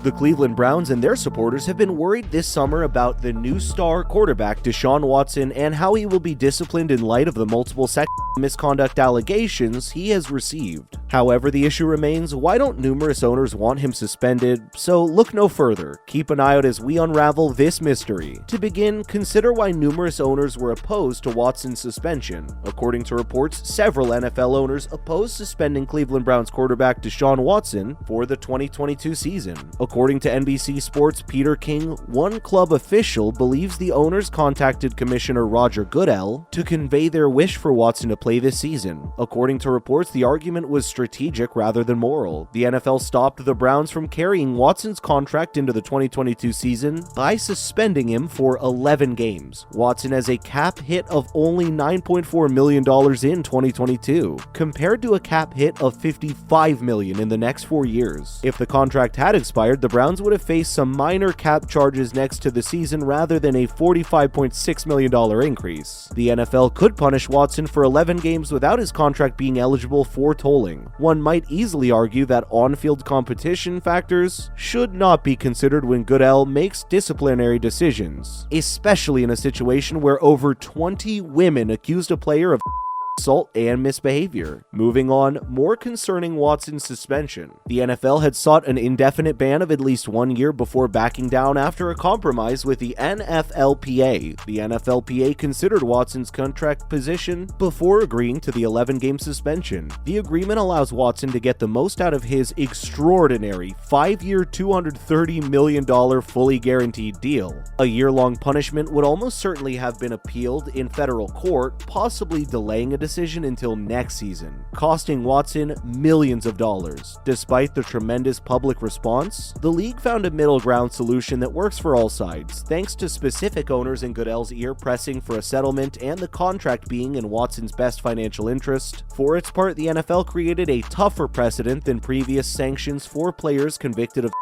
The Cleveland Browns and their supporters have been worried this summer about the new star quarterback Deshaun Watson and how he will be disciplined in light of the multiple sexual misconduct allegations he has received. However, the issue remains, why don't numerous owners want him suspended? So look no further. Keep an eye out as we unravel this mystery. To begin, consider why numerous owners were opposed to Watson's suspension. According to reports, several NFL owners opposed suspending Cleveland Browns quarterback Deshaun Watson for the 2022 season. According to NBC Sports' Peter King, one club official believes the owners contacted Commissioner Roger Goodell to convey their wish for Watson to play this season. According to reports, the argument was strategic rather than moral. The NFL stopped the Browns from carrying Watson's contract into the 2022 season by suspending him for 11 games. Watson has a cap hit of only $9.4 million in 2022, compared to a cap hit of $55 million in the next 4 years. If the contract had expired, the Browns would have faced some minor cap charges next to the season rather than a $45.6 million increase. The NFL could punish Watson for 11 games without his contract being eligible for tolling. One might easily argue that on-field competition factors should not be considered when Goodell makes disciplinary decisions, especially in a situation where over 20 women accused a player of assault and misbehavior. Moving on, more concerning Watson's suspension. The NFL had sought an indefinite ban of at least 1 year before backing down after a compromise with the NFLPA. The NFLPA considered Watson's contract position before agreeing to the 11-game suspension. The agreement allows Watson to get the most out of his extraordinary 5-year, $230 million fully guaranteed deal. A year-long punishment would almost certainly have been appealed in federal court, possibly delaying a decision until next season, costing Watson millions of dollars. Despite the tremendous public response, the league found a middle ground solution that works for all sides, thanks to specific owners in Goodell's ear pressing for a settlement and the contract being in Watson's best financial interest. For its part, the NFL created a tougher precedent than previous sanctions for players convicted of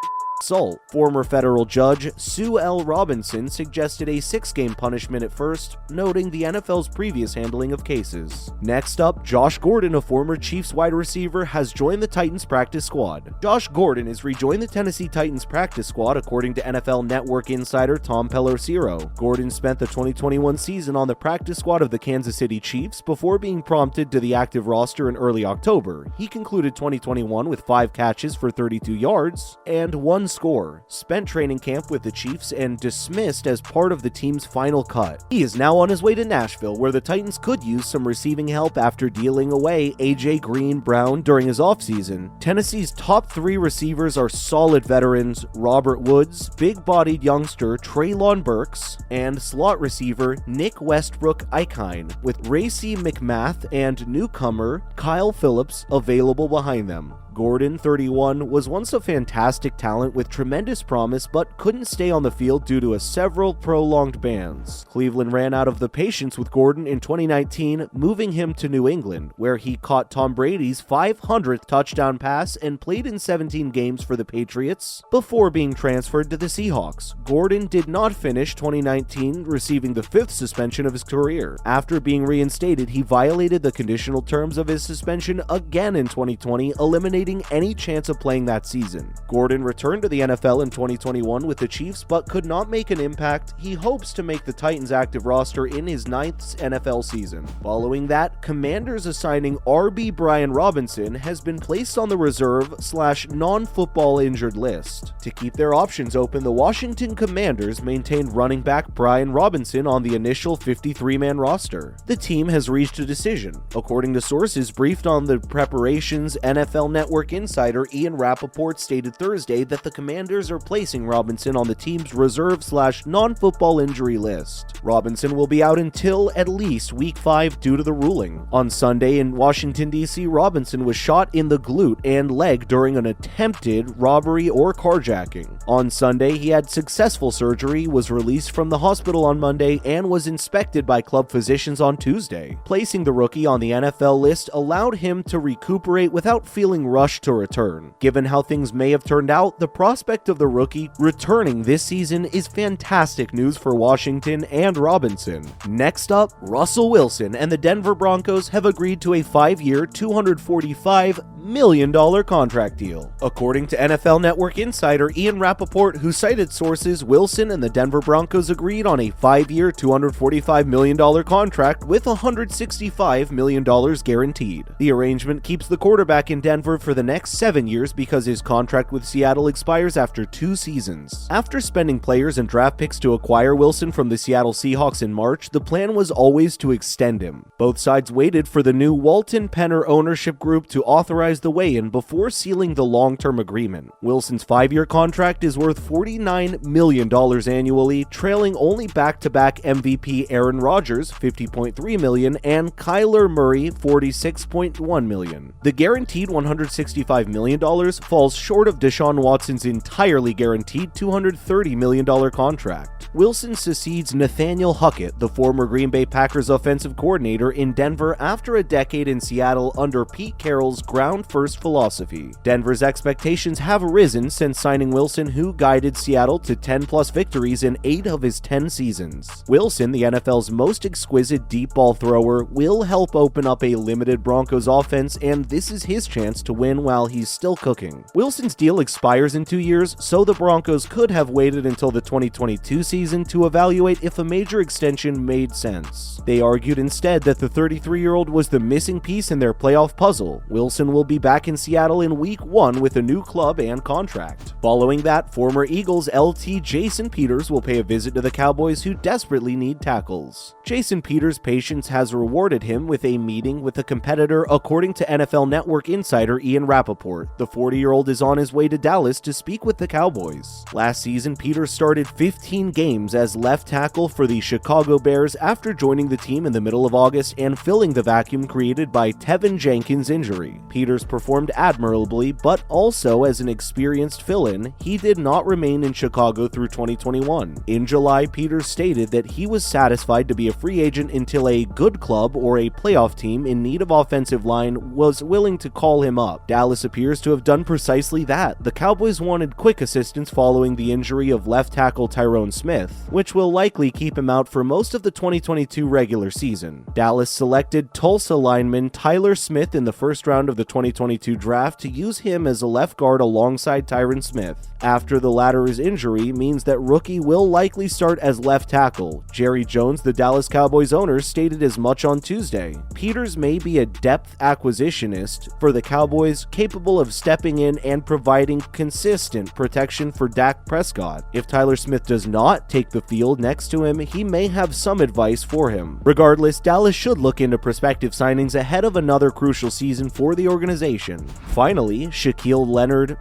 assault. Former federal judge Sue L. Robinson suggested a 6-game punishment at first, noting the NFL's previous handling of cases. Next up, Josh Gordon, a former Chiefs wide receiver, has joined the Titans practice squad. Josh Gordon has rejoined the Tennessee Titans practice squad, according to NFL Network insider Tom Pelissero. Gordon spent the 2021 season on the practice squad of the Kansas City Chiefs before being prompted to the active roster in early October. He concluded 2021 with 5 catches for 32 yards and 1 score, spent training camp with the Chiefs and dismissed as part of the team's final cut. He is now on his way to Nashville, where the Titans could use some receiving help after dealing away AJ Green-Brown during his offseason. Tennessee's top 3 receivers are solid veterans Robert Woods, big-bodied youngster Treylon Burks, and slot receiver Nick Westbrook-Ikine, with Racey McMath and newcomer Kyle Phillips available behind them. Gordon, 31, was once a fantastic talent with tremendous promise but couldn't stay on the field due to several prolonged bans. Cleveland ran out of the patience with Gordon in 2019, moving him to New England, where he caught Tom Brady's 500th touchdown pass and played in 17 games for the Patriots before being transferred to the Seahawks. Gordon did not finish 2019, receiving the 5th suspension of his career. After being reinstated, he violated the conditional terms of his suspension again in 2020, eliminating any chance of playing that season. Gordon returned to the NFL in 2021 with the Chiefs but could not make an impact. He hopes to make the Titans active roster in his 9th NFL season. Following that, Commanders assigning RB Brian Robinson has been placed on the reserve/non-football injured list. To keep their options open, the Washington Commanders maintained running back Brian Robinson on the initial 53-man roster. The team has reached a decision. According to sources briefed on the preparations, NFL Network insider Ian Rappaport stated Thursday that the Commanders are placing Robinson on the team's reserve/non-football injury list. Robinson will be out until at least Week 5 due to the ruling. On Sunday in Washington, D.C., Robinson was shot in the glute and leg during an attempted robbery or carjacking. On Sunday, he had successful surgery, was released from the hospital on Monday, and was inspected by club physicians on Tuesday. Placing the rookie on the NFL list allowed him to recuperate without feeling rushed to return. Given how things may have turned out, the prospect of the rookie returning this season is fantastic news for Washington and Robinson. Next up, Russell Wilson and the Denver Broncos have agreed to a 5-year, $245 million contract deal. According to NFL Network insider Ian Rappaport, who cited sources, Wilson and the Denver Broncos agreed on a 5-year, $245 million contract with $165 million guaranteed. The arrangement keeps the quarterback in Denver for the next 7 years because his contract with Seattle expires after 2 seasons. After spending players and draft picks to acquire Wilson from the Seattle Seahawks in March, the plan was always to extend him. Both sides waited for the new Walton Penner ownership group to authorize the weigh-in before sealing the long-term agreement. Wilson's 5-year contract is worth $49 million annually, trailing only back-to-back MVP Aaron Rodgers, $50.3 million, and Kyler Murray, $46.1 million. The guaranteed $165 million falls short of Deshaun Watson's entirely guaranteed $230 million contract. Wilson succeeds Nathaniel Hackett, the former Green Bay Packers offensive coordinator, in Denver after a decade in Seattle under Pete Carroll's ground-first philosophy. Denver's expectations have risen since signing Wilson, who guided Seattle to 10-plus victories in 8 of his 10 seasons. Wilson, the NFL's most exquisite deep ball thrower, will help open up a limited Broncos offense, and this is his chance to win while he's still cooking. Wilson's deal expires in 2 years, so the Broncos could have waited until the 2022 season to evaluate if a major extension made sense. They argued instead that the 33-year-old was the missing piece in their playoff puzzle. Wilson will be back in Seattle in Week 1 with a new club and contract. Following that, former Eagles LT Jason Peters will pay a visit to the Cowboys, who desperately need tackles. Jason Peters' patience has rewarded him with a meeting with a competitor, according to NFL Network insider Ian Rappaport. The 40-year-old is on his way to Dallas to speak with the Cowboys. Last season, Peters started 15 games as left tackle for the Chicago Bears after joining the team in the middle of August and filling the vacuum created by Tevin Jenkins' injury. Peters performed admirably, but also as an experienced fill-in, he did not remain in Chicago through 2021. In July, Peters stated that he was satisfied to be a free agent until a good club or a playoff team in need of offensive line was willing to call him up. Dallas appears to have done precisely that. The Cowboys wanted quick assistance following the injury of left tackle Tyrone Smith, which will likely keep him out for most of the 2022 regular season. Dallas selected Tulsa lineman Tyler Smith in the first round of the 2022 draft to use him as a left guard alongside Tyron Smith. After the latter's injury means that rookie will likely start as left tackle. Jerry Jones, the Dallas Cowboys owner, stated as much on Tuesday. Peters may be a depth acquisitionist for the Cowboys, capable of stepping in and providing consistent protection for Dak Prescott. If Tyler Smith does not take the field next to him, he may have some advice for him. Regardless, Dallas should look into prospective signings ahead of another crucial season for the organization. Finally, Shaquille Leonard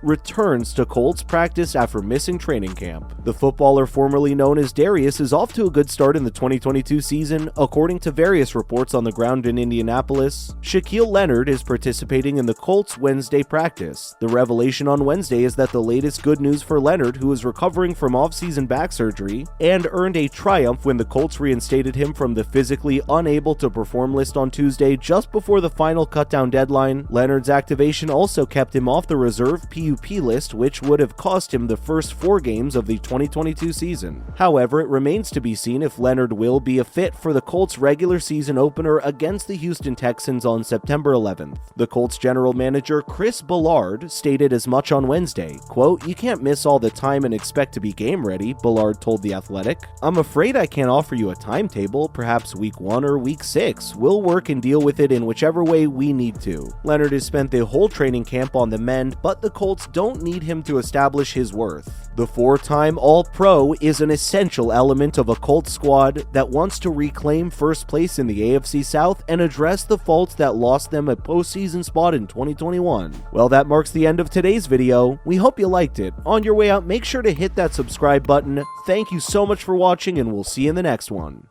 returns to Colts practice after missing training camp. The footballer formerly known as Darius is off to a good start in the 2022 season. According to various reports on the ground in Indianapolis, Shaquille Leonard is participating in the Colts Wednesday practice. The revelation on Wednesday is that the latest good news for Leonard, who is recovering from off-season back surgery and earned a triumph when the Colts reinstated him from the physically unable to perform list on Tuesday just before the final cutdown deadline. Leonard's activation also kept him off the reserve PUP list, which would have cost him the first 4 games of the 2022 season. However, it remains to be seen if Leonard will be a fit for the Colts' regular season opener against the Houston Texans on September 11th. The Colts general manager Chris Ballard stated as much on Wednesday, quote, "You can't miss all the time and expect to be game ready," Ballard told The Athletic. "I'm afraid I can't offer you a timetable, perhaps week 1 or week 6. We'll work and deal with it in whichever way we need to." Leonard has spent the whole training camp on the mend, but the Colts don't need him to establish his worth. The 4-time All-Pro is an essential element of a Colts squad that wants to reclaim first place in the AFC South and address the faults that lost them a postseason spot in 2021. Well, that marks the end of today's video. We hope you liked it. On your way out, make sure to hit that subscribe button. Thank you so much for watching, and we'll see you in the next one.